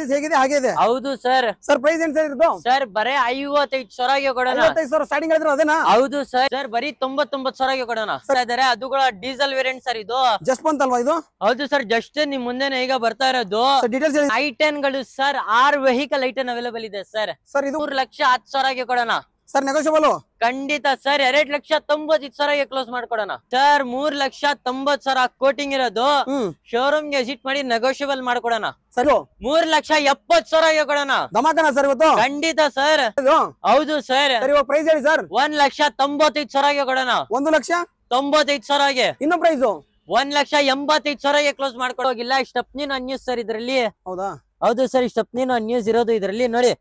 Is ಹೇಗಿದೆ ಹಾಗೆ ಇದೆ. ಹೌದು ಸರ್. ಸರ್ ಪ್ರೈಸ್ ಏನ್ ಸರ್ ಇದು? ಸರ್ ಬರೇ 55,000ಗೆ ಕೊಡೋಣ. 55,000 ಸ್ಟಾರ್ಟಿಂಗ್ ಹೇಳಿದ್ರು ಅದೇನಾ? ಹೌದು ಸರ್. ಸರ್ ಬರೀ 99,000ಗೆ ಕೊಡೋಣ ಇದಾರೆ. ಅದು ಕೂಡ ಡೀಸೆಲ್ ವೇರಿಯಂಟ್ ಸರ್. ಇದು ಜಸ್ಟ್ ಬಂತಲ್ವಾ ಇದು? ಹೌದು ಸರ್, ಜಸ್ಟ್ ನಿಮ್ ಮುಂದೆನೆ ಈಗ ಬರ್ತಾ ಇರೋದು. ಡೀಟೇಲ್ಸ್ i10 ಗಳು ಸರ್ 6 ವೆಹಿಕಲ್ i10 ಅವೈಲೇಬಲ್ ಇದೆ ಸರ್. ಸರ್ ಇದು 3,10,000ಗೆ ಕೊಡೋಣ ಸರ್. ನೆಗೋಷಿಯಬಲ್ ಖಂಡಿತ ಸರ್. 2,95,000ಗೆ ಕ್ಲೋಸ್ ಮಾಡ್ಕೊಡೋಣ ಸರ್. 3,90,000 ಕೋಟಿಂಗ್ ಇರೋದು. ಶೋರೂಮ್ ಗೆ ವಿಸಿಟ್ ಮಾಡಿ ನೆಗೋಷಿಯಬಲ್ ಮಾಡ್ಕೊಡೋಣ ಸರ್. 3,70,000ಗೆ ಕೊಡೋಣ. ಧಮಾಕನ ಸರ್ ಇವತ್ತು? ಖಂಡಿತ ಸರ್. ಹೌದು ಸರ್. ಪ್ರೈಸ್ ಹೇಳಿ ಸರ್. 1,95,000ಗೆ ಕೊಡೋಣ. 1,95,000ಗೆ. ಇನ್ನು ಪ್ರೈಸ್ 1,85,000ಗೆ ಕ್ಲೋಸ್ ಮಾಡ್ಕೊಡೋಗಿಲ್ಲ. ಸ್ಟೆಪ್ನಿನ ಅನ್ಯೂಸ್ ಸರ್ ಇದ್ರಲ್ಲಿ. ಹೌದಾ? ಹೌದು ಸರ್, ಸ್ಟೆಪ್ನಿನ ಅನ್ಯೂಸ್ ಇರೋದು ಇದ್ರಲ್ಲಿ ನೋಡಿ.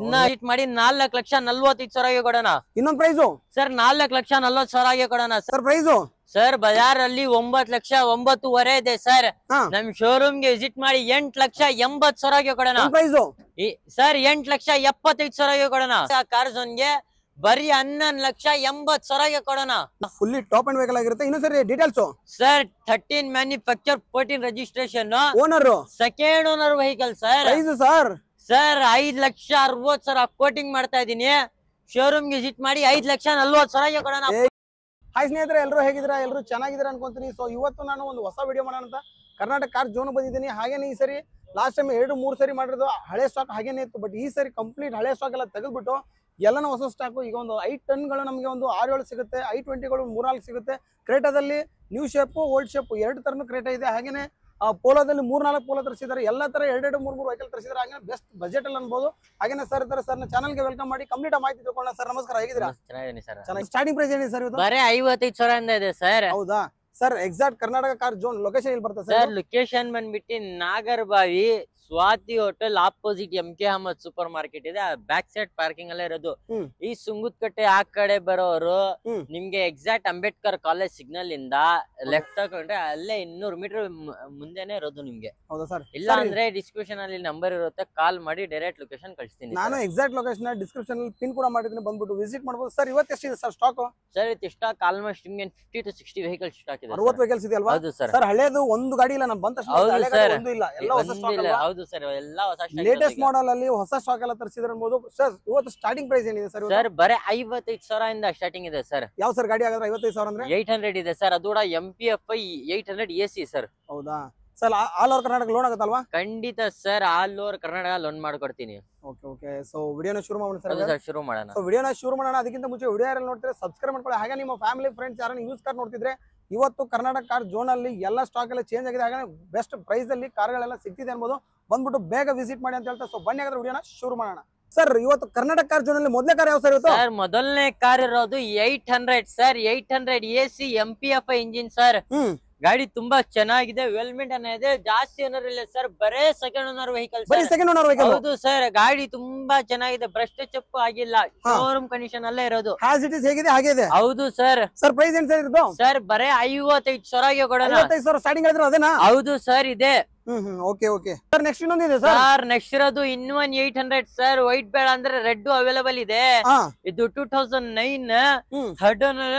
ಇನ್ನ ವಿಸಿಟ್ ಮಾಡಿ 4,45,000ಗೆ ಕೊಡೋಣ. ಇನ್ನೊಂದು ಪ್ರೈಸ್ ಸರ್ 4,40,000ಗೆ ಕೊಡೋಣ ಸರ್. ಪ್ರೈಸ್ ಸರ್ ಬಜಾರ್ ಅಲ್ಲಿ 9,09,500 ಇದೆ ಸರ್. ನಮ್ ಶೋರೂಮ್ ಗೆ ವಿಸಿಟ್ ಮಾಡಿ 8,80,000ಗೆ ಕೊಡೋಣ ಸರ್. 8,75,000ಗೆ ಕೊಡೋಣ. ಕಾರ್ ಝೋನ್ ಗೆ ಬರೀ 11,80,000ಗೆ ಕೊಡೋಣ. ಫುಲ್ಲಿ ಟಾಪ್ ಅಂಡ್ ವೆಹಿಕಲ್ ಆಗಿರುತ್ತೆ. ಇನ್ನು sir details sir 13 manufacture 14 registration. Owner second owner vehicle sir. Price sir sir 5,60,000 quoting ಮಾಡ್ತಾ ಇದೀನಿ. ಶೋರೂಮ್ ಗೆ ವಿಸಿಟ್ ಮಾಡಿ 5,40,000ಗೆ ಕೊಡೋಣ. ಹಾಯ್ ಸ್ನೇಹಿತರೆ, ಎಲ್ಲರೂ ಹೇಗಿದ್ದೀರಾ? ಎಲ್ಲರೂ ಚೆನ್ನಾಗಿದ್ದೀರಾ ಅನ್ಕೊಂತೀನಿ. ಸೊ ಇವತ್ತು ನಾನು ಒಂದು ಹೊಸ ವಿಡಿಯೋ ಮಾಡೋಣ ಅಂತ ಕರ್ನಾಟಕ ಕಾರ್ ಝೋನ್ ಬಂದಿದ್ದೀನಿ. ಹಾಗೇನೆ ಈ ಸರಿ ಲಾಸ್ಟ್ ಟೈಮ್ 2-3 ಸರಿ ಮಾಡಿರೋದು ಹಳೆ ಸ್ಟಾಕ್ ಹಾಗೇನೆ ಇತ್ತು. ಬಟ್ ಈ ಸರಿ ಕಂಪ್ಲೀಟ್ ಹಳೆ ಸ್ಟಾಕ್ ಎಲ್ಲ ತೆಗೆದ್ಬಿಟ್ಟು ಎಲ್ಲನೂ ಹೊಸ ಸ್ಟಾಕು. ಈಗ ಒಂದು 5 ಟನ್ಗಳು ನಮಗೆ ಒಂದು 6-7 ಸಿಗುತ್ತೆ. i20ಗಳು 3-4 ಸಿಗುತ್ತೆ. ಕ್ರೇಟಾದಲ್ಲಿ ನ್ಯೂ ಶೇಪ್ ಓಲ್ಡ್ ಶೇಪ್ 2 ತರನು ಕ್ರೇಟಾ ಇದೆ. ಹಾಗೇನೆ ಪೋಲೋದಲ್ಲಿ 3-4 ಪೋಲೋ ತರಿಸಿದ್ದಾರೆ. ಎಲ್ಲ ತರ 2-3 ವೆಹಿಕಲ್ ತರಿಸಿದ್ದಾರೆ. ಹಾಗೆ ಬೆಸ್ಟ್ ಬಜೆಟ್ ಅಲ್ಲಿ ಅನ್ಬೋದು. ಹಾಗೇನೆ ಸರ್ ಇದ್ದಾರೆ ಸರ್, ಚಾನಲ್ಗೆ ವೆಲ್ಕಮ್ ಮಾಡಿ ಕಂಪ್ಲೀಟ್ ಮಾಹಿತಿ ತಿಳ್ಕೊಳ್ಳೋಣ. ಸರ್ ನಮಸ್ಕಾರ, ಹೇಗಿದ್ದೀರಾ? ಚೆನ್ನಾಗಿ. ಸ್ಟಾರ್ಟಿಂಗ್ ಪ್ರೈಸ್ ಏನಿದೆ ಸರ್? ಬರೀ 55,000 ಇದೆ ಸರ್. ಹೌದಾ sir? Exact Karnataka car zone location ಎಲ್ಲಿ ಬರ್ತದೆ ಸರ್? ಲೊಕೇಶನ್ ಬಂದ್ಬಿಟ್ಟು Nagarbhavi Swathi hotel opposite MK Ahmed super market ಇದೆ. ಬ್ಯಾಕ್ ಸೈಡ್ ಪಾರ್ಕಿಂಗ್ ಅಲ್ಲೇ ಇರೋದು. ಈ ಸುಂಗುತ್ಕಟ್ಟೆ ಆ ಕಡೆ ಬರೋರು ನಿಮ್ಗೆ ಎಕ್ಸಾಕ್ಟ್ ಅಂಬೇಡ್ಕರ್ ಕಾಲೇಜ್ ಸಿಗ್ನಲ್ ಇಂದ ಲೆಫ್ಟ್ ತಗೊಂಡ್ರೆ ಅಲ್ಲೇ 200 ಮೀಟರ್ ಮುಂದೆನೆ ಇರೋದು ನಿಮ್ಗೆ. ಹೌದಾ ಸರ್? ಇಲ್ಲ ಅಂದ್ರೆ ಡಿಸ್ಕ್ರಿಪ್ಷನ್ ಅಲ್ಲಿ ನಂಬರ್ ಇರುತ್ತೆ, ಕಾಲ್ ಮಾಡಿ ಡೈರೆಕ್ಟ್ ಲೊಕೇಶನ್ ಕಳಿಸ್ತೀನಿ. ನಾನು ಎಕ್ಸಾಕ್ಟ್ ಲೊಕೇಶನ್ ಡಿಸ್ಕ್ರಿಪ್ಷನ್ ಅಲ್ಲಿ ಪಿನ್ ಕೂಡ ಮಾಡಿದ್ದೀನಿ, ಬಂದ್ಬಿಟ್ಟು ವಿಸಿಟ್ ಮಾಡಬಹುದು. ಸರ್ ಇವತ್ತು ಎಷ್ಟಿದೆ ಸರ್ ಸ್ಟಾಕ್? ಸರ್ ಇದು ಸ್ಟಾಕ್ ಆಲ್ಮೋಸ್ಟ್ ನಿಮ್ಗೆ 50 to 60 ವೆಹಿಕಲ್ ಸ್ಟಾಕ್ ಇದೆ. 60 ವೆಹಿಕಲ್ಸ್ ಇದೆ ಅಲ್ವಾ? ಹೌದು ಸರ್. ಸರ್ ಹಳೇದು ಒಂದು ಗಾಡಿ ಇಲ್ಲ, ನಾನು ಬಂದ ತಕ್ಷಣ ಹಳೆ ಗಾಡಿ ಒಂದು ಇಲ್ಲ, ಎಲ್ಲ ಹೊಸ ಸ್ಟಾಕ್ ಅಲ್ವಾ? ಹೌದು ಸರ್, ಎಲ್ಲ ಹೊಸ ಸ್ಟಾಕ್, ಲೇಟೆಸ್ಟ್ ಮಾಡೆಲ್ ಅಲ್ಲಿ ಹೊಸ ಸ್ಟಾಕ್ ಎಲ್ಲ ತರಿಸಿದ್ರೆ ಅನ್ಬೋದು. ಸರ್ ಇವತ್ತು ಸ್ಟಾರ್ಟಿಂಗ್ ಪ್ರೈಸ್ ಏನಿದೆ ಸರ್? ಸರ್ ಬರೀ 55,000 ಇಂದ ಸ್ಟಾರ್ಟಿಂಗ್ ಇದೆ ಸರ್. ಯಾವ ಸರ್ ಗಾಡಿ ಆಗಾದ್ರೆ 55,000 ಅಂದ್ರೆ? 800 ಇದೆ ಸರ್. ಅದು ಕೂಡ MPFI 800 AC ಸರ್. ಹೌದಾ sir? All over Karnataka loan ಆಗುತ್ತಲ್ವಾ? ಖಂಡಿತ sir, all over Karnataka loan ಮಾಡ್ಕೊಡ್ತೀನಿ. Okay okay. ಸೊ ವಿಡಿಯೋನ ಶುರು ಮಾಡೋಣ ಸರ್. ಶುರು ಮಾಡೋಣ. ಸೊ ವಿಡಿಯೋನ ಶುರು ಮಾಡೋಣ. ಅದಕ್ಕಿಂತ ಮುಂಚೆ ವಿಡಿಯೋ ಯಾರು ನೋಡ್ತಿದ್ರೆ ಸಬ್ಸ್ಕ್ರೈಬ್ ಮಾಡ್ಕೊಳ್ಳಿ. ಹಾಗೆ ನಿಮ್ಮ ಫ್ಯಾಮಿಲಿ ಫ್ರೆಂಡ್ಸ್ ಯಾರನ್ನ ಯೂಸ್ ಕಾರ್ ನೋಡ್ತಿದ್ರೆ ಇವತ್ತು ಕರ್ನಾಟಕ ಕಾರ್ ಝೋನ್ ಅಲ್ಲಿ ಎಲ್ಲ ಸ್ಟಾಕ್ ಎಲ್ಲ ಚೇಂಜ್ ಆಗಿದೆ. ಹಾಗೆ ಬೆಸ್ಟ್ ಪ್ರೈಸ್ ಅಲ್ಲಿ ಕಾರ್ಗಳೆಲ್ಲ ಸಿಗ್ತಿದೆ ಅನ್ಬೋದು. ಬಂದ್ಬಿಟ್ಟು ಬೇಗ ವಿಸಿಟ್ ಮಾಡಿ ಅಂತ ಹೇಳ್ತಾ ಸೊ ಬನ್ನಿ ಹಾಗಾದ್ರೆ ವಿಡಿಯೋನ ಶುರು ಮಾಡೋಣ. ಸರ್ ಇವತ್ತು ಕರ್ನಾಟಕ ಕಾರ್ ಝೋನ್ ಅಲ್ಲಿ ಮೊದಲನೇ ಕಾರ್ ಯಾವ ಸರ್ ಇವತ್ತು? ಸರ್ ಮೊದಲನೇ ಕಾರ್ ಇರೋದು 800 sir. 800 AC MPFI engine sir. ಗಾಡಿ ತುಂಬಾ ಚೆನ್ನಾಗಿದೆ, ವೆಲ್ ಮೇಂಟೈನ್ ಇದೆ, ಜಾಸ್ತಿ ಓನರ್ ಇಲ್ಲ ಸರ್. ಬರೇ ಸೆಕೆಂಡ್ ಓನರ್ ವೆಹಿಕಲ್. ಹೌದು ಸರ್, ಗಾಡಿ ತುಂಬಾ ಚೆನ್ನಾಗಿದೆ, ಬ್ರಷ್ ಟಚ್ ಆಗಿಲ್ಲ, ಶೋರೂಮ್ ಕಂಡೀಷನ್ ಅಲ್ಲೇ ಇರೋದು. ಹೇಗಿದೆ ಹಾಗೆ ಇದೆ. ಹೌದು ಸರ್. ಸರ್ ಪ್ರೈಸ್ ಏನ್ ಸರ್ ಇದು? ಸರ್ ಬರೇ 55,000ಗೆ ಕೊಡೋಣ. 55,000 ಸ್ಟಾರ್ಟಿಂಗ್ ಹೇಳಿದ್ರು ಅದೇನಾ? ಹೌದು ಸರ್, ಇದೆ. Okay okay sir. ನೆಕ್ಸ್ಟ್ ಇನ್ನೊಂದಿದೆ ಸರ್. ನೆಕ್ಸ್ಟ್ ಇರೋದು ಇನ್ನು 800 ಸರ್. ವೈಟ್ ಬೇಡ ಅಂದ್ರೆ ರೆಡ್ ಅವೈಲೇಬಲ್ ಇದೆ. ಇದು 2009 third owner,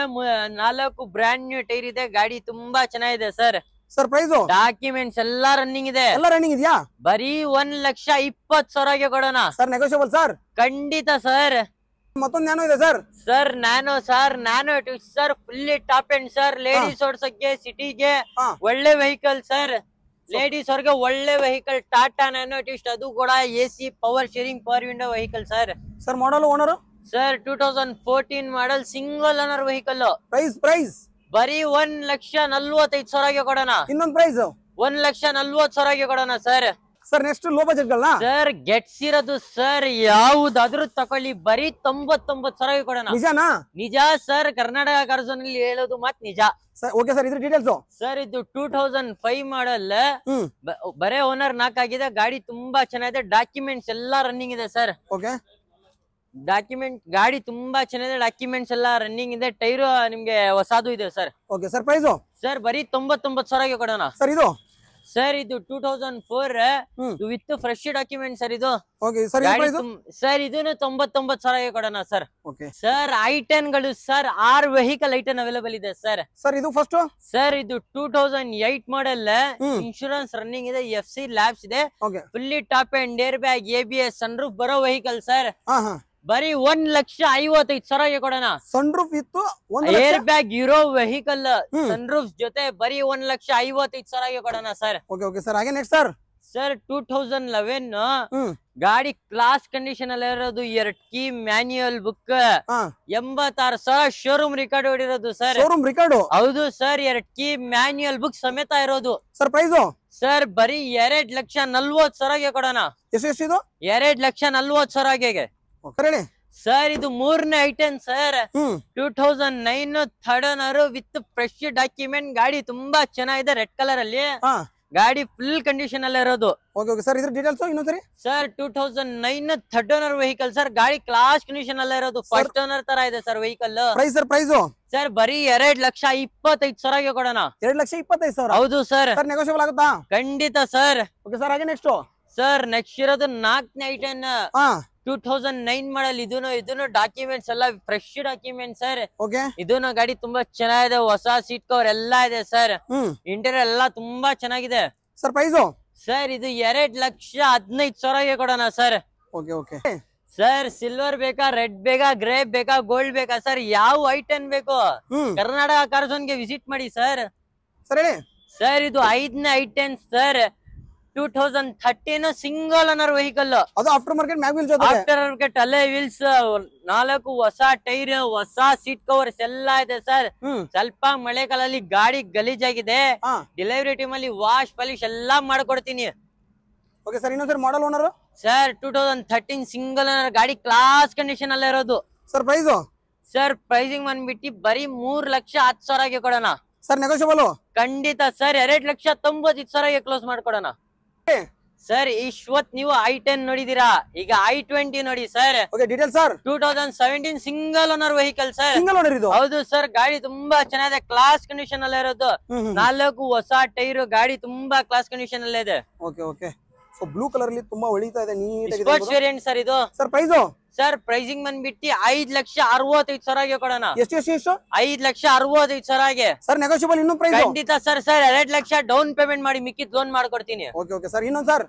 4 brand new tyre ಇದೆ. ಗಾಡಿ ತುಂಬಾ ಚೆನ್ನಾಗಿದೆ ಸರ್. Sir price? ಡಾಕ್ಯುಮೆಂಟ್ಸ್ ಎಲ್ಲಾ ರನ್ನಿಂಗ್ ಇದೆ. ಎಲ್ಲ ರನ್ನಿಂಗ್ ಇದೆಯಾ? ಬರೀ 1,20,000ಗೆ ಕೊಡೋಣ ಸರ್. Negotiable sir? ಖಂಡಿತ ಸರ್. ಮತ್ತೊಂದು ನ್ಯಾನೋ ಇದೆ sir. Sir Nano sir, Nano sir, fully top end sir. Ladies ಓಡ್ಸಕ್ಕೆ ಸಿಟಿಗೆ ಒಳ್ಳೆ ವೆಹಿಕಲ್ ಸರ್. ಲೇಡೀಸ್ ಅವ್ರಿಗೆ ಒಳ್ಳೆ ವೆಹಿಕಲ್, ಟಾಟಾ ನ್ಯಾನೋ ಟ್ವಿಸ್ಟ್. ಅದು ಕೂಡ AC power steering power window vehicle sir. Sir model owner sir 2014 model, single owner vehicle. Price ಬರೀ 1,45,000ಗೆ ಕೊಡೋಣ. ಇನ್ನೊಂದು ಪ್ರೈಸ್ 1,40,000ಗೆ ಕೊಡೋಣ sir. Sir next low budget ಗಳನ್ನ ಸರ್ ಗೆಟ್ಸ್ ಇರೋದು ಸರ್, ಯಾವ್ದಾದ್ರು ತಕೊಳ್ಳಿ, ಬರೀ 99,000ಗೆ ಕೊಡೋಣ. ನಿಜಾನಾ? ನಿಜ ಸರ್, ಕರ್ನಾಟಕ ಕಾರ್ ಝೋನ್ ಅಲ್ಲಿ ಹೇಳೋದು ಮತ್ ನಿಜ. ಓಕೆ ಸರ್, ಇದ್ರ ಡೀಟೇಲ್ಸ್? ಸರ್ ಇದು 2005 ಮಾಡಲ್, ಬರೇ ಓನರ್ 4 ಆಗಿದೆ. ಗಾಡಿ ತುಂಬಾ ಚೆನ್ನಾಗಿದೆ, ಡಾಕ್ಯುಮೆಂಟ್ಸ್ ಎಲ್ಲಾ ರನ್ನಿಂಗ್ ಇದೆ ಸರ್. ಓಕೆ. ಗಾಡಿ ತುಂಬಾ ಚೆನ್ನಾಗಿದೆ, ಡಾಕ್ಯುಮೆಂಟ್ಸ್ ಎಲ್ಲಾ ರನ್ನಿಂಗ್ ಇದೆ. ಟೈರ್ ನಿಮ್ಗೆ ಹೊಸದು ಇದೆ sir. Okay sir. Price? Sir ಬರೀ 99,000ಗೆ ಕೊಡೋಣ. ಸರ್ ಇದು? ಸರ್ ಇದು 2004 ವಿತ್ ಫ್ರೆಶ್ ಡಾಕ್ಯುಮೆಂಟ್ ಸರ್ ಇದು. ಓಕೆ ಸರ್ ಸರ್ ಇದನ್ನು 99,000 ಕೊಡೋಣ ಸರ್. ಓಕೆ ಸರ್ i10 ಗಳು ಸರ್ 6 ವೆಹಿಕಲ್ i10 ಅವೈಲೇಬಲ್ ಇದೆ ಸರ್. ಸರ್ ಇದು ಫಸ್ಟ್ ಸರ್ ಇದು 2008 ಮಾಡೆಲ್, ಇನ್ಶೂರೆನ್ಸ್ ರನ್ನಿಂಗ್ ಇದೆ, FC ಲ್ಯಾಬ್ಸ್ ಇದೆ, fully top and air bag, ABS, sunroof ಬರೋ ವೆಹಿಕಲ್ ಸರ್. ಬರೀ 1,55,000 ಕೊಡೋಣ. ಸನ್ ರೂಫ್ ಇತ್ತು, ಏರ್ ಬ್ಯಾಗ್ ಇರೋ ವೆಹಿಕಲ್ ಸನ್ ರೂಫ್ ಜೊತೆ ಬರೀ 1,55,000 ಕೊಡೋಣ ಸರ್. Okay okay sir. ಹಾಗೆ ನೆಕ್ಸ್ಟ್ ಸರ್ ಸರ್ 2011 ಗಾಡಿ ಕ್ಲಾಸ್ ಕಂಡೀಷನ್ ಅಲ್ಲಿ ಇರೋದು, 2 key manual book, 86,000 showroom record ಹೊಡಿರೋದು ಸರ್. ಶೋರೂಮ್ ರಿಕಾರ್ಡ್ ಹೌದು ಸರ್, 2 ಕೀ ಮ್ಯಾನ್ಯುಯಲ್ ಬುಕ್ ಸಮೇತ ಇರೋದು ಸರ್. ಪ್ರೈಸ್ ಸರ್ ಬರೀ 2,40,000 ಕೊಡೋಣ. ಎಷ್ಟು ಇದು? 2,40,000 ಸರ್. ಇದು 3ನೇ i10 sir, 2009 third owner with fresh document. ಗಾಡಿ ತುಂಬಾ ಚೆನ್ನಾಗಿದೆ, ರೆಡ್ ಕಲರ್ ಅಲ್ಲಿ ಗಾಡಿ ಫುಲ್ ಕಂಡೀಷನ್ ಅಲ್ಲೇ ಇರೋದು. Okay okay sir. ಇದ್ರ ಡೀಟೇಲ್ಸ್ ಇನ್ನೊಂದ್ಸರಿ. Sir 2009 third owner vehicle sir, ಗಾಡಿ ಕ್ಲಾಸ್ ಕಂಡೀಷನ್ ಅಲ್ಲೇ ಇರೋದು, ಫಸ್ಟ್ ಓನರ್ ತರ ಇದೆ sir vehicle. Price sir price sir ಬರೀ 2,25,000 ಕೊಡೋಣ. 2,25,000? ಹೌದು ಸರ್. ನೆಗೋಷಿಯಬಲ್ ಆಗುತ್ತಾ? ಖಂಡಿತ ಸರ್. Okay sir. ಹಾಗೆ ನೆಕ್ಸ್ಟ್ ಸರ್ ನೆಕ್ಸ್ಟ್ ಇರೋದು 4ನೇ i10 2009 ಮಾಡಲ್. ಇದನ್ನು ಡಾಕ್ಯುಮೆಂಟ್ಸ್ ಎಲ್ಲ ಫ್ರೆಶ್ ಡಾಕ್ಯುಮೆಂಟ್ ಸರ್. ಇದನ್ನು ಗಾಡಿ ತುಂಬಾ ಚೆನ್ನಾಗಿದೆ, ಹೊಸ ಸೀಟ್ ಕವರ್ ಎಲ್ಲಾ ಇದೆ ಸರ್, ಇಂಟೀರಿಯರ್ ಎಲ್ಲ ತುಂಬಾ ಚೆನ್ನಾಗಿದೆ ಸರ್. ಪ್ರೈಸ್ ಸರ್ ಇದು 2,15,000 ಕೊಡೋಣ sir. Okay okay sir. Silver ಬೇಕಾ, ರೆಡ್ ಬೇಕಾ, ಗ್ರೇ ಬೇಕಾ, ಗೋಲ್ಡ್ ಬೇಕಾ ಸರ್? ಯಾವ i10 ಬೇಕು ಕರ್ನಾಟಕ ಕಾರ್ ಝೋನ್ ಗೆ ವಿಸಿಟ್ ಮಾಡಿ ಸರ್. ಸರ್ ಇದು 5ನೇ i10 sir, 2013 single owner vehicle. ಅದು ಆಫ್ಟರ್ ಮಾರ್ಕೆಟ್ ಮ್ಯಾಗ್ ವೀಲ್ಸ್ ಜೊತೆ, ಆಫ್ಟರ್ ಮಾರ್ಕೆಟ್ ಅಲೆ ವೀಲ್ಸ್, 4 ಹೊಸ ಟೈರ್, ಹೊಸ ಸೀಟ್ ಕವರ್ಸ್ ಎಲ್ಲ ಇದೆ ಸರ್. ಸ್ವಲ್ಪ ಮಳೆಗಾಲದಲ್ಲಿ ಗಾಡಿ ಗಲೀಜಾಗಿದೆ, ಡೆಲಿವರಿ ಟೈಮ್ ಅಲ್ಲಿ ವಾಶ್ ಪಾಲಿಶ್ ಎಲ್ಲಾ ಮಾಡ್ಕೊಡ್ತೀನಿ. Okay sir. ಇನ್ನೊಂದ್ಸರಿ model owner sir 2013 single owner, ಗಾಡಿ ಕ್ಲಾಸ್ ಕಂಡೀಷನ್ ಅಲ್ಲೇ ಇರೋದು ಸರ್. ಪ್ರೈಸ್ ಸರ್ ಪ್ರೈಸಿಂಗ್ ಬಂದ್ಬಿಟ್ಟು ಬರೀ 3,10,000 ಕೊಡೋಣ ಸರ್. ನೆಗೋಷಿಯಬಲ್ ಖಂಡಿತ ಸರ್. 2,95,000 ಕ್ಲೋಸ್ ಮಾಡ್ಕೊಡೋಣ ಸರ್. ಇಶ್ವತ್ ನೀವು i10 ನೋಡಿದೀರಾ, ಈಗ i20 ನೋಡಿ sir. Detail sir. 2017 single owner vehicle sir. Single owner ಇದು? ಹೌದು ಸರ್. ಗಾಡಿ ತುಂಬಾ ಚೆನ್ನಾಗಿದೆ, ಕ್ಲಾಸ್ ಕಂಡೀಷನ್ ಅಲ್ಲೇ ಇರೋದು, 4 ಹೊಸ ಟೈರ್, ಗಾಡಿ ತುಂಬಾ ಕ್ಲಾಸ್ ಕಂಡೀಷನ್ ಅಲ್ಲೇ ಇದೆ. Okay okay. So blue colour ಅಲ್ಲಿ ತುಂಬಾ ಹೊಳಿತಾ ಇದೆ, ನೀಟಾಗಿ ಸ್ಪೋರ್ಟ್ಸ್ ವೇರಿಯಂಟ್ ಸರ್ ಇದು. ಸರ್ ಪ್ರೈಸ್ ಸರ್ ಪ್ರೈಸಿಂಗ್ ಬಂದ್ಬಿಟ್ಟು 5,65,000 ಕೊಡೋಣ. ಎಷ್ಟು ಎಷ್ಟು ಎಷ್ಟು? 5,65,000 ಸರ್. ನೆಗೋಷಿಯಬಲ್ ಇನ್ನೂ ಪ್ರೈಸ್? ಖಂಡಿತ ಸರ್. ಸರ್ 2,00,000 ಡೌನ್ ಪೇಮೆಂಟ್ ಮಾಡಿ, ಮಿಕ್ಕಿದ್ ಲೋನ್ ಮಾಡ್ಕೊಡ್ತೀನಿ. Okay okay sir. ಇನ್ನೊಂದು ಸರ್.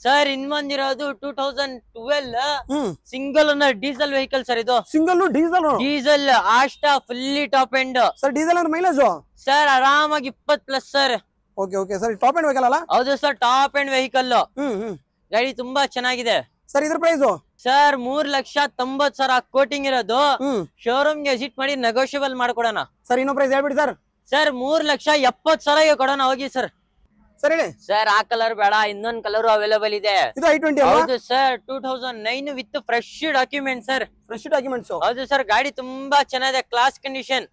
ಸರ್ ಇನ್ನೊಂದಿರೋದು 2012 single owner diesel vehicle sir. ಇದು single diesel Asta fully top end sir. Diesel ಅಂದ್ರೆ ಮೈಲೇಜ್ ಸರ್ ಆರಾಮಾಗಿ 20+ sir. Okay okay sir. Top end vehicle ಅಲ್ಲ? ಹೌದು ಸರ್, ಟಾಪ್ ಎಂಡ್ ವೆಹಿಕಲ್. ಗಾಡಿ ತುಂಬಾ ಚೆನ್ನಾಗಿದೆ ಸರ್. ಇದ್ರ ಪ್ರೈಸ್ ಸರ್ 3,90,000 ಕೋಟಿಂಗ್ ಇರೋದು, ಶೋರೂಮ್ ಗೆ ವಿಸಿಟ್ ಮಾಡಿ ನೆಗೋಷಿಯಬಲ್ ಮಾಡ್ಕೊಡೋಣ ಸರ್. ಇನ್ನೂ ಪ್ರೈಸ್ ಹೇಳ್ಬಿಡಿ ಸರ್. ಸರ್ 3,70,000 ಕೊಡೋಣ. ಹೋಗಿ ಸರ್. ಸರ್ ಹೇಳಿ ಸರ್. ಆ ಕಲರ್ ಬೇಡ, ಇನ್ನೊಂದ್ ಕಲರ್ ಅವೈಲೇಬಲ್ ಇದೆ. ಇದು i20? ಹೌದು sir. 2009 with fresh document sir. Fresh documents? ಹೌದು ಸರ್. ಗಾಡಿ ತುಂಬಾ ಚೆನ್ನಾಗಿದೆ, ಕ್ಲಾಸ್ ಕಂಡೀಷನ್,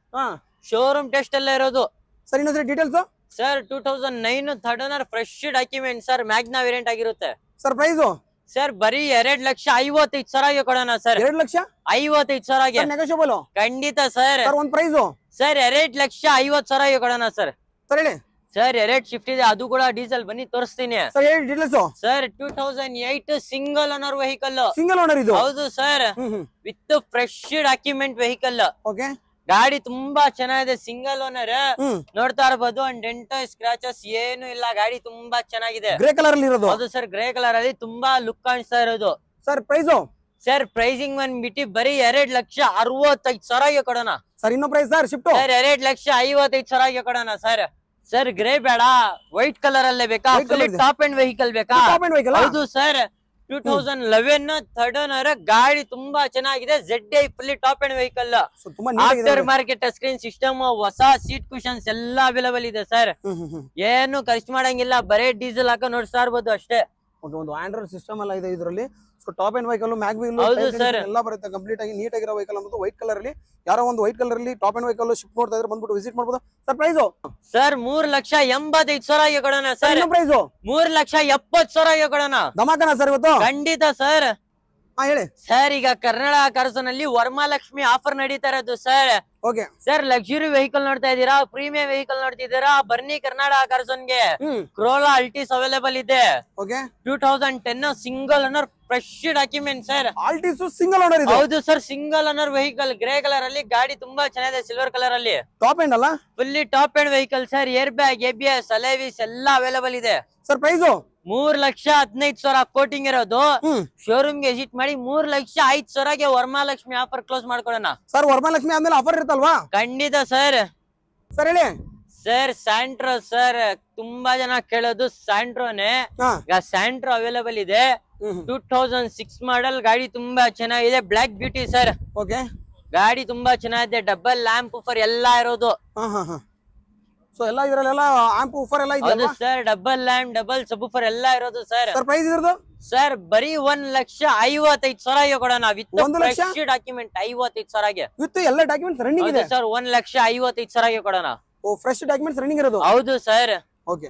ಶೋರೂಮ್ ಟೆಸ್ಟ್ ಎಲ್ಲ ಇರೋದು ಸರ್. ಇನ್ನೊಂದ್ಸರಿ details sir. 2009 third owner fresh document sir, Magna variant ಆಗಿರುತ್ತೆ ಸರ್. ಪ್ರೈಸ್ ಸರ್ ಬರೀ 2,55,000 ಕೊಡೋಣ ಸರ್. 2,55,000 ನೆಗೋಷಿಯಬಲ್? ಖಂಡಿತ ಸರ್. ಒಂದ್ ಪ್ರೈಸ್ ಸರ್ 2,50,000 ಕೊಡೋಣ ಸರ್. ಸರ್ ಹೇಳಿ ಸರ್. 2 ಶಿಫ್ಟ್ ಇದೆ, ಅದು ಕೂಡ ಡೀಸೆಲ್, ಬನ್ನಿ ತೋರಿಸ್ತೀನಿ ಸರ್. ಹೇಳಿ details sir. 2008 single owner vehicle. Single owner ಇದು? ಹೌದು sir, with fresh document vehicle. Okay. ಗಾಡಿ ತುಂಬಾ ಚೆನ್ನಾಗಿದೆ, ಸಿಂಗಲ್ ಓನರ್. ನೋಡ್ತಾ ಇರಬಹುದು, ಒಂದ್ ಡೆಂಟ್ ಸ್ಕ್ರಾಚಸ್ ಏನು ಇಲ್ಲ, ಗಾಡಿ ತುಂಬಾ ಚೆನ್ನಾಗಿದೆ. ಗ್ರೇ ಕಲರ್ ಅಲ್ಲಿ ಇರೋದು? ಹೌದು ಸರ್, ಗ್ರೇ ಕಲರ್ ಅಲ್ಲಿ ತುಂಬಾ ಲುಕ್ ಕಾಣಿಸ್ತಾ ಇರೋದು ಸರ್. ಪ್ರೈಸ್ ಸರ್ ಪ್ರೈಸಿಂಗ್ ಬಂದ್ಬಿಟ್ಟು ಬರೀ 2,65,000 ಕೊಡೋಣ ಸರ್. ಇನ್ನೂ ಪ್ರೈಸ್ ಸರ್? ಶಿಫ್ಟ್ ಸರ್ 2,55,000 ಕೊಡೋಣ ಸರ್. ಸರ್ ಗ್ರೇ ಬೇಡ, ವೈಟ್ ಕಲರ್ ಅಲ್ಲೇ ಬೇಕಾ? ಟಾಪ್ ಅಂಡ್ ವೆಹಿಕಲ್ ಬೇಕಾ? ಹೌದು ಸರ್. 2011 ಥರ್ಡ್ ಓನರ್, ಗಾಡಿ ತುಂಬಾ ಚೆನ್ನಾಗಿದೆ, ZI fully top and vehicle, after market screen system, ಹೊಸ ಸೀಟ್ ಕುಷನ್ಸ್ ಎಲ್ಲ ಅವೈಲೇಬಲ್ ಇದೆ ಸರ್. ಏನು ಖರ್ಚು ಮಾಡಂಗಿಲ್ಲ, ಬರೇ ಡೀಸೆಲ್ ಹಾಕೋ ನೋಡ್ತಾ ಇರ್ಬೋದು ಅಷ್ಟೇ. ಒಂದು ಆಂಡ್ರಾಯ್ಡ್ ಸಿಸ್ಟಮ್ ಎಲ್ಲ ಇದೆ ಇದರಲ್ಲಿ. So top and vehicle, mag wheel ಎಲ್ಲ ಬರುತ್ತೆ, ಕಂಪ್ಲೀಟ್ ಆಗಿ ನೀಟ್ ಆಗಿರೋ ವೆಹಿಕಲ್ ಅಂದ್ಬಿಟ್ಟು ವೈಟ್ ಕಲರ್ ಅಲ್ಲಿ. ಯಾರೋ ಒಂದು ವೈಟ್ ಕಲರ್ ಅಲ್ಲಿ ಟಾಪ್ ಅಂಡ್ ವೆಹಿಕಲ್ ಶಿಫ್ಟ್ ನೋಡ್ತಾ ಇದ್ರೆ ಬಂದ್ಬಿಟ್ಟು ವಿಸಿಟ್ ಮಾಡಬಹುದು ಸರ್. ಪ್ರೈಸ್ ಸರ್ 3,85,000 ಕೊಡೋಣ ಸರ್. ಪ್ರೈಸ್ 3,70,000 ಕೊಡೋಣ. ಧಮಾಕನ ಸರ್ ಇವತ್ತು? ಖಂಡಿತ ಸರ್. ಹೇಳಿ ಸರ್ ಈಗ ಕರ್ನಾಟಕ ಕಾರ್ಸನ್ ಅಲ್ಲಿ ವರಮಹಾಲಕ್ಷ್ಮಿ ಆಫರ್ ನಡೀತಾ ಇರೋದು sir. Okay sir luxury vehicle ನೋಡ್ತಾ ಇದ್ದೀರಾ, ಪ್ರೀಮಿಯಂ ವೆಹಿಕಲ್ ನೋಡ್ತಿದ್ದೀರಾ, ಬನ್ನಿ ಕರ್ನಾಟಕ ಕಾರ್ಸನ್ಗೆ. ಕ್ರೋಲಾ ಅಲ್ಟಿಸ್ ಅವೈಲೇಬಲ್ ಇದೆ. Okay 2010 single owner fresh document sir. Altis single owner ಇದೆ. ಹೌದು sir, single owner vehicle, grey colour ಅಲ್ಲಿ ಗಾಡಿ ತುಂಬಾ ಚೆನ್ನಾಗಿದೆ, ಸಿಲ್ವರ್ ಕಲರ್ ಅಲ್ಲಿ. ಟಾಪ್ ಎಂಡ್ ಅಲ್ಲ, fully top end vehicle sir. Air bag, ABS, ಅಲೈವಿಸ್ ಎಲ್ಲ ಅವೈಲೇಬಲ್ ಇದೆ ಸರ್. ಪ್ರೈಸು 3,15,000 ಕೋಟಿಂಗ್ ಇರೋದು. ಶೋರೂಮ್ ಗೆ ವಿಸಿಟ್ ಮಾಡಿ 3,05,000ಗೆ ವರಮಹಾಲಕ್ಷ್ಮಿ ಆಫರ್ ಕ್ಲೋಸ್ ಮಾಡ್ಕೊಡೋಣ ಸರ್. ವರಮಹಾಲಕ್ಷ್ಮಿ ಆದ್ಮೇಲೆ ಆಫರ್ ಇರುತ್ತಲ್ವಾ? ಖಂಡಿತ ಸರ್. ಸರ್ ಹೇಳಿ ಸರ್ ಸ್ಯಾಂಟ್ರೋ ಸರ್, ತುಂಬಾ ಜನ ಕೇಳೋದು ಸ್ಯಾಂಟ್ರೋನೇ. ಈಗ ಸ್ಯಾಂಟ್ರೋ ಅವೈಲೇಬಲ್ ಇದೆ. 2006 ಮಾಡೆಲ್ ಗಾಡಿ, ತುಂಬಾ ಚೆನ್ನಾಗಿದೆ. Block beauty sir. ಓಕೆ, ಗಾಡಿ ತುಂಬಾ ಚೆನ್ನಾಗಿದೆ. ಡಬಲ್ ಲ್ಯಾಂಪ್ ಫರ್ ಎಲ್ಲ ಇರೋದು. ಸೊ ಎಲ್ಲ ಇದ್ರಲ್ಲೆಲ್ಲ ಆಂಪ್ ಊಫರ್ ಎಲ್ಲ ಇದೆ ಹೌದು ಸರ್, ಡಬಲ್ ಲ್ಯಾಂಪ್, ಡಬಲ್ ಸಬ್ ಎಲ್ಲ ಇರೋದು ಸರ್. ಸರ್ ಪ್ರೈಸ್ ಇರೋದು ಸರ್ ಬರೀ 1,55,000 ಕೊಡೋಣ ವಿತ್ 1 ಲಕ್ಷ ಡಾಕ್ಯುಮೆಂಟ್. 55,000ಗೆ ವಿತ್ ಎಲ್ಲ ಡಾಕ್ಯುಮೆಂಟ್ಸ್ ರನ್ನಿಂಗ್ ಇದೆ ಸರ್. 1,55,000 ಕೊಡೋಣ. ಓ, ಫ್ರೆಶ್ ಡಾಕ್ಯುಮೆಂಟ್ಸ್ ರನ್ನಿಂಗ್ ಇರೋದು. ಹೌದು sir. Okay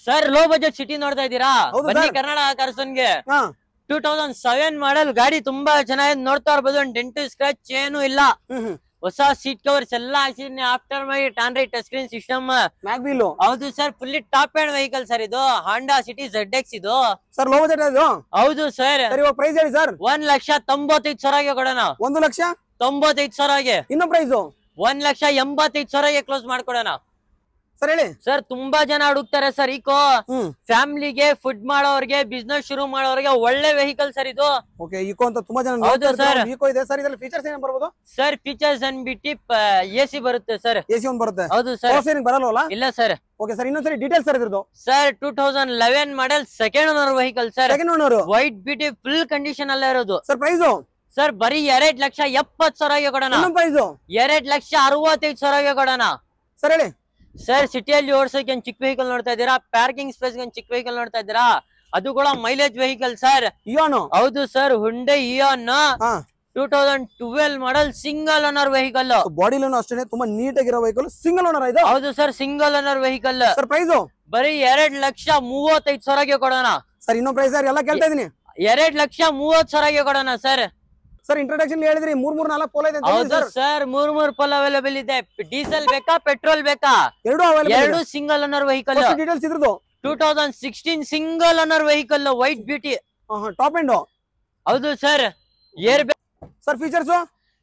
sir low budget city ನೋಡ್ತಾ ಇದ್ದೀರಾ, ಹೌದು ಬನ್ನಿ sir. ಕರ್ನಾಟಕ ಕಾರ್ಸನ್ಗೆ. 2007 ಮಾಡೆಲ್ ಗಾಡಿ, ತುಂಬಾ ಚೆನ್ನಾಗಿ ನೋಡ್ತಾ ಇರ್ಬೋದು. ಡೆಂಟ್ ಸ್ಕ್ರಾಚ್ ಏನು ಇಲ್ಲ. ಹೊಸ ಸೀಟ್ ಕವರ್ಸ್ ಎಲ್ಲ ಹಾಕ್ಸಿದೀನಿ. ಆಫ್ಟರ್ ಮೈ ಟಾನ್ರೈ touch screen system. Mag wheel. ಹೌದು ಸರ್, fully top end vehicle sir. ಇದು ಹಾಂಡಾ ಸಿಟಿ ZX ಇದು ಸರ್. ಲೋ ಬಜೆಟ್ ಇದು. ಹೌದು ಸರ್. ಸರ್ ಇವಾಗ ಪ್ರೈಸ್ ಹೇಳಿ ಸರ್. 1,95,000ಗೆ ಕೊಡೋಣ. 1,95,000. ಇನ್ನು ಪ್ರೈಸ್ 1,85,000ಗೆ ಕ್ಲೋಸ್ ಮಾಡ್ಕೊಡೋಣ ಸರ್. ಹೇಳಿ ಸರ್. ತುಂಬಾ ಜನ ಹುಡುಕ್ತಾರೆ ಸರ್. ಈಕೋ ಫ್ಯಾಮಿಲಿಗೆ, ಫುಡ್ ಮಾಡೋರ್ಗೆ, ಬಿಸ್ನೆಸ್ ಶುರು ಮಾಡೋರ್ಗೆ ಒಳ್ಳೆ ವೆಹಿಕಲ್ ಸರ್ ಇದು. ಓಕೆ, ಈಕೋ ಅಂತ ತುಂಬಾ ಜನ ಹೌದು ಸರ್. ಈಕೋ ಇದೆ ಸರ್. ಇದ್ರಲ್ಲಿ ಫೀಚರ್ಸ್ ಏನ್ ಬರ್ಬೋದು ಸರ್? ಫೀಚರ್ಸ್ ಅನ್ಬಿಟ್ಟು AC ಬರುತ್ತೆ ಸರ್. AC ಒಂದು ಬರುತ್ತೆ. ಹೌದು ಸರ್. ಓಸೇನಿಂಗ್ ಬರಲ್ವಲ್ಲ? ಇಲ್ಲ ಸರ್. ಓಕೆ ಸರ್, ಇನ್ನೊಂದ್ಸರಿ ಡೀಟೇಲ್ಸ್ ಸರ್ ಇದ್ರದ್ದು. Sir 2011 model second owner vehicle sir. Second owner, white beauty, full condition ಅಲ್ಲೇ ಇರೋದು. ಸರ್ ಪ್ರೈಸ್ ಸರ್ ಬರೀ 2,70,000ಗೆ ಕೊಡೋಣ. ಇನ್ನೊಂದು ಪ್ರೈಸ್ 2,65,000ಗೆ ಕೊಡೋಣ ಸರ್. ಹೇಳಿ ಸರ್. ಸಿಟಿಯಲ್ಲಿ ಓಡಿಸೋಕೆ ಒಂದು ಚಿಕ್ಕ ವೆಹಿಕಲ್ ನೋಡ್ತಾ ಇದ್ದೀರಾ, ಪಾರ್ಕಿಂಗ್ ಸ್ಪೇಸ್ ಒಂದು ಚಿಕ್ಕ ವೆಹಿಕಲ್ ನೋಡ್ತಾ ಇದ್ದೀರಾ, ಅದು ಕೂಡ ಮೈಲೇಜ್ ವೆಹಿಕಲ್ ಸರ್. ಇಯಾನ್. ಹೌದು sir, Hyundai Eon 2012 model single owner vehicle. ಬಾಡಿಲೂ ಅಷ್ಟೇ ತುಂಬಾ ನೀಟ್ ಆಗಿರೋ ವೆಹಿಕಲ್, ಸಿಂಗಲ್ ಓನರ್ ಇದು. ಹೌದು sir, single owner vehicle. Sir price ಬರೀ 2,35,000ಗೆ ಕೊಡೋಣ ಸರ್. ಇನ್ನೊಂದು ಪ್ರೈಸ್ ಸರ್, ಎಲ್ಲ ಕೇಳ್ತಾ ಇದೀನಿ. 2,30,000ಗೆ ಕೊಡೋಣ ಸರ್. ಸರ್ ಇಂಟ್ರೊಡಕ್ಷನ್ ಹೇಳಿದ್ರಿ 3-4 ಪೋಲ್ ಇದೆ. ಹೌದು ಸರ್, 3 ಪೋಲ್ ಅವೈಲೇಬಲ್ ಇದೆ. ಡೀಸೆಲ್ ಬೇಕಾ, ಪೆಟ್ರೋಲ್ ಬೇಕಾ? ಎರಡು ಸಿಂಗಲ್ ಓನರ್ ವೆಹಿಕಲ್. ಡೀಟೇಲ್ಸ್ ಇದ್ರದ್ದು 2016 single owner vehicle, white beauty, top end. ಹೌದು sir. Air bag sir. Features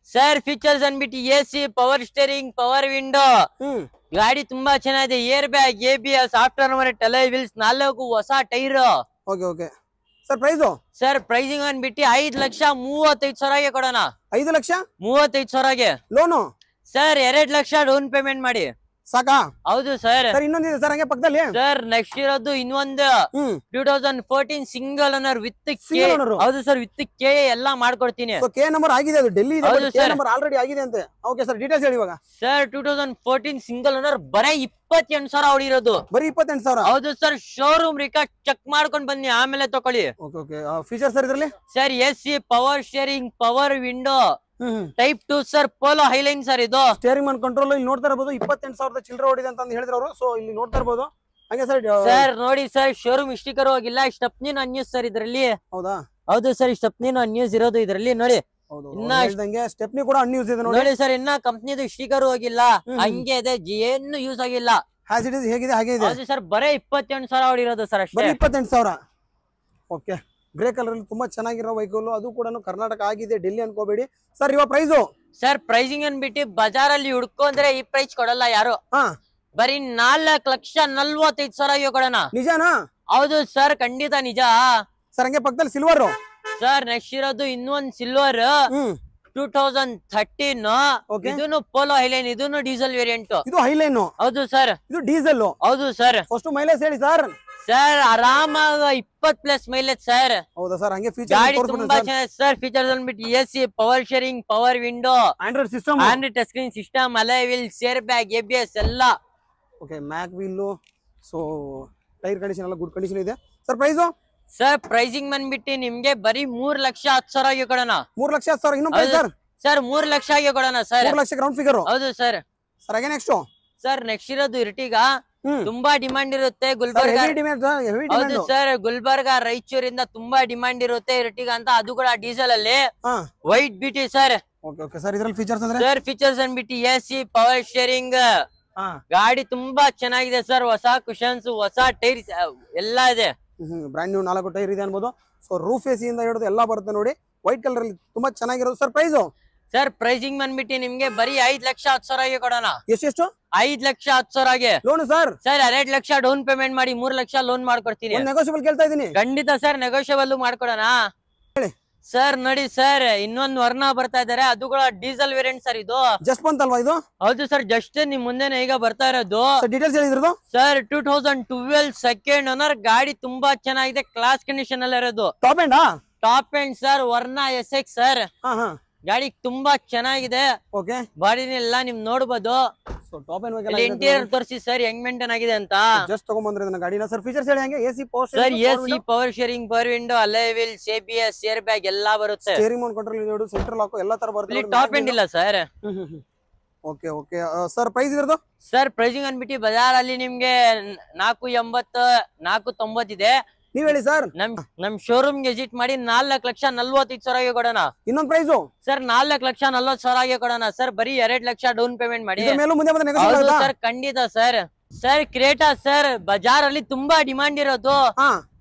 sir, features ಅನ್ಬಿಟ್ಟು AC, power steering, power window. ಗಾಡಿ ತುಂಬಾ ಚೆನ್ನಾಗಿದೆ. Air bag, ABS, aftermarket alloy wheels, 4 ಹೊಸ ಟೈರ್. Okay okay sir. Price sir pricing ಅನ್ಬಿಟ್ಟು 5,35,000ಗೆ ಕೊಡೋಣ. 5,35,000 loan sir. 2 lakh down payment ಮಾಡಿ ಸಾಕಾ? ಹೌದು ಸರ್. ಸರ್ ಇನ್ನೊಂದಿದೆ ಸರ್ ಹಂಗೆ ಪಕ್ಕದಲ್ಲಿ. ಸರ್ ನೆಕ್ಸ್ಟ್ ಇರೋದು ಇನ್ನೊಂದು 2014 ಸಿಂಗಲ್ ಓನರ್ ವಿತ್ ಕೆ. ಹೌದು ಸರ್, ವಿತ್ ಕೆ ಎಲ್ಲ ಮಾಡ್ಕೊಡ್ತೀನಿ. ಕೆ ನಂಬರ್ ಆಗಿದೆ, ಅದು ಡೆಲ್ಲಿ ಇದೆ. ಕೆ ನಂಬರ್ ಆಲ್ರೆಡಿ ಆಗಿದೆ ಅಂತೆ. ಓಕೆ ಸರ್, ಡೀಟೇಲ್ಸ್ ಹೇಳಿ ಇವಾಗ. ಸರ್ 2014 ಸಿಂಗಲ್ ಓನರ್, ಬರೀ 28,000 ಹೊಡಿರೋದು. ಬರೀ 28,000. ಹೌದು ಸರ್. ಶೋರೂಮ್ ರಿಕಾರ್ಡ್ ಚೆಕ್ ಮಾಡ್ಕೊಂಡ್ ಬನ್ನಿ, ಆಮೇಲೆ ತಕೊಳ್ಳಿ. Okay okay. ಫೀಚರ್ಸ್ ಸರ್ ಇದ್ರಲ್ಲಿ sir AC, power steering, power window, type 2 sir, Polo Highline sir. ಇದು ಸ್ಟೇರಿಂಗ್ ಮನ್ ಕಂಟ್ರೋಲ್ ಇಲ್ಲಿ ನೋಡ್ತಾ ಇರಬಹುದು. 28,000 ಚಿಲ್ಲರೆ ಹೊಡಿದೆ ಅಂತ ಹೇಳಿದ್ರು ಅವರು. ಸೊ ಇಲ್ಲಿ ನೋಡ್ತಾ ಇರಬಹುದು. ಹಾಗೆ ಸರ್. ಸರ್ ನೋಡಿ ಸರ್, ಶೋರೂಮ್ ಸ್ಟಿಕರ್ ಹೋಗಿಲ್ಲ. ಸ್ಟೆಪ್ನಿನ ಅನ್ಯೂಸ್ ಸರ್ ಇದ್ರಲ್ಲಿ. ಹೌದಾ? ಹೌದು ಸರ್, ಸ್ಟೆಪ್ನಿನ ಅನ್ಯೂಸ್ ಇರೋದು ಇದ್ರಲ್ಲಿ ನೋಡಿ. ಇನ್ನ ಸ್ಟೆಪ್ನಿ ಕೂಡ ಅನ್ಯೂಸ್ ಇದೆ ನೋಡಿ ಸರ್. ಇನ್ನ ಕಂಪ್ನಿದು ಸ್ಟಿಕರ್ ಹೋಗಿಲ್ಲ, ಹಂಗೆ ಇದೆ, ಏನು ಯೂಸ್ ಆಗಿಲ್ಲ. ಹ್ಯಾಸ್ ಇಟ್ ಇಸ್ ಹೇಗಿದೆ ಹಾಗೆ ಇದೆ. ಹೌದು ಸರ್, ಬರೇ 28,000 ಹೊಡಿರೋದು ಸರ್ ಅಷ್ಟೇ. 28,000. ಓಕೆ. ಗ್ರೇ ಕಲರ್ ಅಲ್ಲಿ ತುಂಬಾ ಚೆನ್ನಾಗಿರೋ ವೆಹಿಕಲ್, ಅದು ಕೂಡ ಕರ್ನಾಟಕ ಆಗಿದೆ, ಡೆಲ್ಲಿ ಅನ್ಕೋಬೇಡಿ ಸರ್. ಇವಾಗ ಪ್ರೈಸ್ ಸರ್, ಪ್ರೈಸಿಂಗ್ ಅನ್ಬಿಟ್ಟು ಬಜಾರ್ ಅಲ್ಲಿ ಹುಡ್ಕೊಂಡ್ರೆ ಈ ಪ್ರೈಸ್ ಕೊಡಲ್ಲ ಯಾರು. ಬರೀ 4,45,000ಗೆ ಕೊಡೋಣ. ನಿಜಾನಾ? ಹೌದು ಸರ್, ಖಂಡಿತ ನಿಜ ಸರ್. ಹಂಗೆ ಪಕ್ಕದಲ್ಲಿ ಸಿಲ್ವರ್ ಸರ್. ನೆಕ್ಸ್ಟ್ ಇರೋದು ಇನ್ನೊಂದು ಸಿಲ್ವರ್ 2013. ಇದನ್ನು ಪೋಲೋ ಹೈಲೈನ್, ಇದನ್ನು ಡೀಸೆಲ್ ವೇರಿಯಂಟ್. ಇದು ಹೈಲೈನ್. ಹೌದು ಸರ್. ಇದು ಡೀಸೆಲ್. ಹೌದು ಸರ್. ಫಸ್ಟ್ ಮೈಲೇಜ್ ಹೇಳಿ ಸರ್. ಸರ್ ಆರಾಮಾಗ 20+ ಮೈಲೇಜ್ ಸರ್. ಹೌದಾ ಸರ್? ಹಂಗೆ ಫೀಚರ್ ಗಾಡಿ ತುಂಬಾ ಚೆನ್ನಾಗಿದೆ ಸರ್. ಫೀಚರ್ಸ್ ಅಂದ್ಬಿಟ್ಟು AC, power steering, power window, Android system, Android touch screen system, alloy wheels, air bag, ABS ಎಲ್ಲ. Okay. Mag wheel. So tyre condition ಎಲ್ಲ ಗುಡ್ ಕಂಡೀಷನ್ ಇದೆ ಸರ್. ಪ್ರೈಸ್ ಸರ್, ಪ್ರೈಸಿಂಗ್ ಬಂದ್ಬಿಟ್ಟು ನಿಮ್ಗೆ ಬರೀ 3,10,000ಗೆ ಕೊಡೋಣ. 3,10,000. ಇನ್ನೂ ಪ್ರೈಸ್ ಸರ್? ಸರ್ 3 ಲಕ್ಷಗೆ ಕೊಡೋಣ sir. 3 lakh ground figure. ಹೌದು ಸರ್. ಸರ್ ಹಾಗೆ ನೆಕ್ಸ್ಟ್ ಸರ್ ನೆಕ್ಸ್ಟ್ ಇರೋದು ಇರ್ಟಿಗ ತುಂಬಾ ಡಿಮಾಂಡ್ ಇರುತ್ತೆ ಗುಲ್ಬರ್ಗ. ಹೌದು ಸರ್, ಗುಲ್ಬರ್ಗ ರಾಯಚೂರಿಂದ ತುಂಬಾ ಡಿಮಾಂಡ್ ಇರುತ್ತೆ ಇರ್ಟಿಗ ಅಂತ, ಅದು ಕೂಡ ಡೀಸೆಲ್ ಅಲ್ಲಿ white BT sir. Sir features ಅಂದ್ಬಿಟ್ಟು AC, ಪವರ್ ಶೇರಿಂಗ್, ಗಾಡಿ ತುಂಬಾ ಚೆನ್ನಾಗಿದೆ ಸರ್. ಹೊಸ ಕುಶನ್ಸ್, ಹೊಸ ಟೈರ್ ಎಲ್ಲಾ ಇದೆ. ಬ್ರಾಂಡ್ ನ್ಯೂ 4 ಟೈರ್ ಇದೆ ಅನ್ಬೋದು. ಸೊ ರೂಫ್ AC ಇಂದ ಹಿಡಿದು ಎಲ್ಲಾ ಬರುತ್ತೆ ನೋಡಿ, ವೈಟ್ ಕಲರ್ ಅಲ್ಲಿ ತುಂಬಾ ಚೆನ್ನಾಗಿರೋದು. ಸರ್ ಪ್ರೈಸ್ ಸರ್ ಪ್ರೈಸಿಂಗ್ ಬಂದ್ಬಿಟ್ಟು ನಿಮ್ಗೆ ಬರೀ 5,10,000 ಕೊಡೋಣ. ಎಷ್ಟು? 5,10,000 loan sir. Sir 2 lakh down payment ಮಾಡಿ 3 ಲಕ್ಷ ಲೋನ್ ಮಾಡ್ಕೊಡ್ತೀನಿ. ನೆಗೋಷಿಯಬಲ್ ಕೇಳ್ತಾ ಇದೀನಿ. ಖಂಡಿತ ಸರ್, ನೆಗೋಷಿಯಬಲ್ ಮಾಡ್ಕೊಡೋಣ. ಸರ್ ನೋಡಿ ಸರ್, ಇನ್ನೊಂದು ವರ್ಣ ಬರ್ತಾ ಇದಾರೆ, ಅದು ಕೂಡ ಡೀಸೆಲ್ ವೇರಿಯಂಟ್ ಸರ್. ಇದು ಜಸ್ಟ್ ಬಂತಲ್ವಾ ಇದು? ಹೌದು ಸರ್, ಜಸ್ಟ್ ನಿಮ್ ಮುಂದೆನೆ ಈಗ ಬರ್ತಾ ಇರೋದು. ಡೀಟೇಲ್ಸ್ ಹೇಳಿದ್ರು ಸರ್ 2012 ಸೆಕೆಂಡ್ ಓನರ್, ಗಾಡಿ ತುಂಬಾ ಚೆನ್ನಾಗಿದೆ, ಕ್ಲಾಸ್ ಕಂಡೀಷನ್ ಅಲ್ಲಿ ಇರೋದು. ಟಾಪ್ ಎಂಡ್ ಸರ್, ವರ್ಣ SX ಸರ್. ಗಾಡಿ ತುಂಬಾ ಚೆನ್ನಾಗಿದೆ, ಬಾಡಿನೆಲ್ಲ ನಿಮ್ ನೋಡ್ಬೋದು. ಇಂಟೀರಿಯರ್ ತೋರಿಸಿ ಸರ್ ಹೆಂಗ್ ಮೇಂಟೈನ್ ಆಗಿದೆ ಅಂತ. ಜಸ್ಟ್ ತಗೊಂಡ್ಬಂದ್ರೆ ಗಾಡಿನ. ಸರ್ ಫೀಚರ್ಸ್ ಹೇಳಿ ಹೆಂಗೆ? AC power steering, power window, alloy wheels, ABS, airbag ಎಲ್ಲಾ ಬರುತ್ತೆ. Steering mount control, central lock ಎಲ್ಲ ತರ ಬರುತ್ತೆ. ಟಾಪ್ ಎಂಡ್ ಇಲ್ಲ sir. Okay okay sir price ಇರೋದು? ಸರ್ ಪ್ರೈಸಿಂಗ್ ಅಂದ್ಬಿಟ್ಟು ಬಜಾರ್ ಅಲ್ಲಿ ನಿಮ್ಗೆ 480, 490 ಇದೆ. ನೀವ್ ಹೇಳಿ ಸರ್. ನಮ್ ಶೋರೂಮ್ ಗೆ ವಿಸಿಟ್ ಮಾಡಿ 4,45,000 ಕೊಡೋಣ. ಇನ್ನೊಂದ್ ಪ್ರೈಸ್ ಸರ್ 4,40,000 ಕೊಡೋಣ ಸರ್. ಬರೀ 2 ಲಕ್ಷ ಡೌನ್ ಪೇಮೆಂಟ್ ಮಾಡಿ ಸರ್. ಖಂಡಿತ sir. Sir Creta sir, Bazaar ಅಲ್ಲಿ ತುಂಬಾ ಡಿಮಾಂಡ್ ಇರೋದು,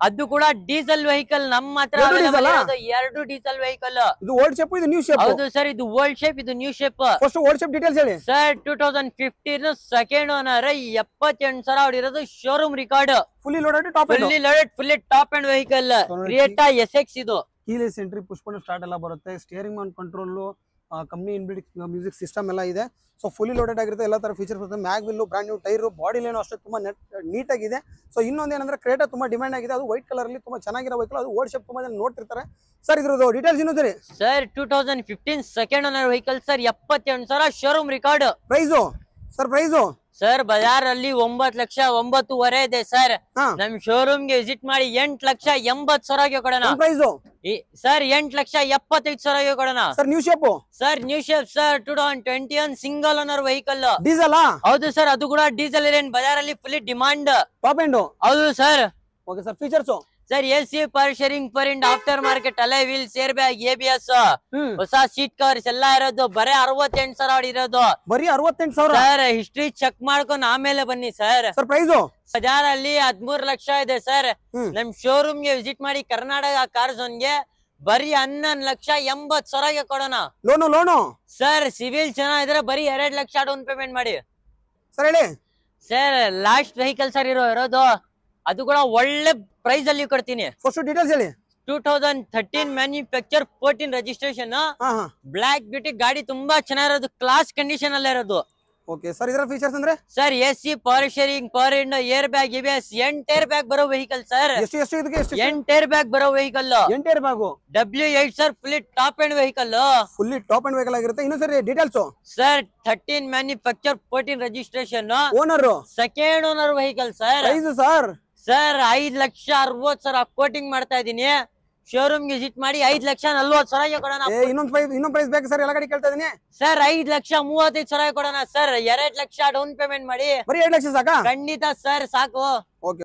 ಅದು ಕೂಡ ಡೀಸೆಲ್ ವೆಹಿಕಲ್. ನಮ್ಮ ಹತ್ರ 2 ಡೀಸೆಲ್ ವೆಹಿಕಲ್. ಇದು ಓಲ್ಡ್ ಶೇಪ್, ಇದು ನ್ಯೂ ಶೇಪ್. ಹೌದು ಸರ್, ಇದು ಓಲ್ಡ್ ಶೇಪ್, ಇದು new shape. First old shape details ಹೇಳಿ ಸರ್. 2015 ಸೆಕೆಂಡ್ ಓನರ್, 78,000 ಹೊಡಿರೋದು, showroom record. Fully loaded top end, fully top end vehicle, Creta SX. ಇದು keyless entry, push button start ಎಲ್ಲ ಬರುತ್ತೆ, steering mount control, company inbuilt music system ಎಲ್ಲ ಇದೆ. So fully loaded ಆಗಿರುತ್ತೆ, ಎಲ್ಲ ತರ ಫೀಚರ್ಸ್ ಬರುತ್ತೆ. Mag wheel, brand new tyre, body line ಅಷ್ಟೇ ತುಂಬಾ ನೀಟ್ ಆಗಿದೆ. ಸೊ ಇನ್ನೊಂದು ಏನಂದ್ರೆ ಕ್ರೇಟಾ ತುಂಬಾ ಡಿಮ್ಯಾಂಡ್ ಆಗಿದೆ, ಅದು ವೈಟ್ ಕಲರ್ ಅಲ್ಲಿ ತುಂಬಾ ಚೆನ್ನಾಗಿರೋ ವೆಹಿಕಲ್, ಅದು ಓಲ್ಡ್ ಶೇಪ್ ತುಂಬಾ ಜನ ನೋಡ್ತಿರ್ತಾರೆ. ಸರ್ ಇದ್ರದ್ದು ಡೀಟೇಲ್ಸ್ ಇನ್ನೂ sir 2015 second owner vehicle sir, 78,000 showroom record. Price sir? Price sir Bazaar ಅಲ್ಲಿ 9,09,500 ಇದೆ ಸರ್. ನಮ್ ಶೋರೂಮ್ ಗೆ ವಿಸಿಟ್ ಮಾಡಿ 8,80,000 ಕೊಡೋಣ. ಸರ್ 8,75,000 ಕೊಡೋಣ. Sir new shape? Sir new shape sir, 2021 single owner vehicle. Diesel? ಹೌದು ಸರ್, ಅದು ಕೂಡ ಡೀಸೆಲ್ ವೇರಿಯಂಟ್, ಬಜಾರ್ ಅಲ್ಲಿ ಫುಲ್ಲಿ ಡಿಮಾಂಡ್. Top end? ಹೌದು sir. Okay sir features? Sir AC, power steering, power window, aftermarket, alloy wheels, air bag, ABS, ಹೊಸ seat covers ಎಲ್ಲ ಇರೋದು. ಬರೀ 68,000 ಇರೋದು. ಬರೀ 68,000 ಸರ್. ಹಿಸ್ಟ್ರಿ ಚೆಕ್ ಮಾಡ್ಕೊಂಡು ಆಮೇಲೆ ಬನ್ನಿ ಸರ್. Sir price? ಬಜಾರ್ ಅಲ್ಲಿ 13 ಲಕ್ಷ ಇದೆ ಸರ್. ನಮ್ ಶೋರೂಮ್ ಗೆ ವಿಸಿಟ್ ಮಾಡಿ ಕರ್ನಾಟಕ ಕಾರ್ ಝೋನ್ ಗೆ ಬರೀ 11,80,000 ಕೊಡೋಣ. ಲೋನು? ಸರ್ ಸಿವಿಲ್ ಚೆನ್ನಾಗಿದ್ರೆ ಬರೀ 2 ಲಕ್ಷ ಡೌನ್ ಪೇಮೆಂಟ್ ಮಾಡಿ. ಸರ್ ಹೇಳಿ ಸರ್. ಲಾಸ್ಟ್ ವೆಹಿಕಲ್ ಸರ್ ಇರೋದು, ಅದು ಕೂಡ ಒಳ್ಳೆ ಪ್ರೈಸ್ ಅಲ್ಲಿ ಕೊಡ್ತೀನಿ. ಫಸ್ಟ್ ಡೀಟೇಲ್ಸ್ ಹೇಳಿ. 2013 ಮ್ಯಾನುಫ್ಯಾಕ್ಚರ್, 14 ರಿಜಿಸ್ಟ್ರೇಷನ್, ಬ್ಲಾಕ್ ಬ್ಯೂಟಿ, ಗಾಡಿ ತುಂಬಾ ಚೆನ್ನಾಗಿರೋದು, ಕ್ಲಾಸ್ ಕಂಡೀಷನ್ ಅಲ್ಲೇ ಇರೋದು. ಓಕೆ ಸರ್, ಇದರ ಫೀಚರ್ಸ್ ಅಂದ್ರೆ? Sir AC, power steering, power window, air bag, ABS, 8 airbag ಬರೋ ವೆಹಿಕಲ್ ಸರ್. 8 ಏರ್ ಬ್ಯಾಗ್ ಬರೋ vehicle. 8 airbag W8 sir, fully top end vehicle. Fully top end vehicle ಆಗಿರುತ್ತೆ. ಇನ್ನು sir details? Sir 13 manufacture, 14 registration, owner second owner vehicle sir. Price sir? Sir 5,60,000 quoting ಮಾಡ್ತಾ ಇದೀನಿ. Showroom ಗೆ visit ಮಾಡಿ 5,40,000 ಕೊಡೋಣ. ಇನ್ನೊಂದ್ price ಬೇಕು ಸರ್, ಎಲ್ಲ ಗಾಡಿ ಕೇಳ್ತಾ ಇದೀನಿ. ಸರ್ 5,35,000 ಕೊಡೋಣ ಸರ್. 2 ಲಕ್ಷ ಡೌನ್ ಪೇಮೆಂಟ್ ಮಾಡಿ. ಬರೀ 2 ಲಕ್ಷ ಸಾಕಾ? ಖಂಡಿತ ಸರ್ ಸಾಕು. ಓಕೆ.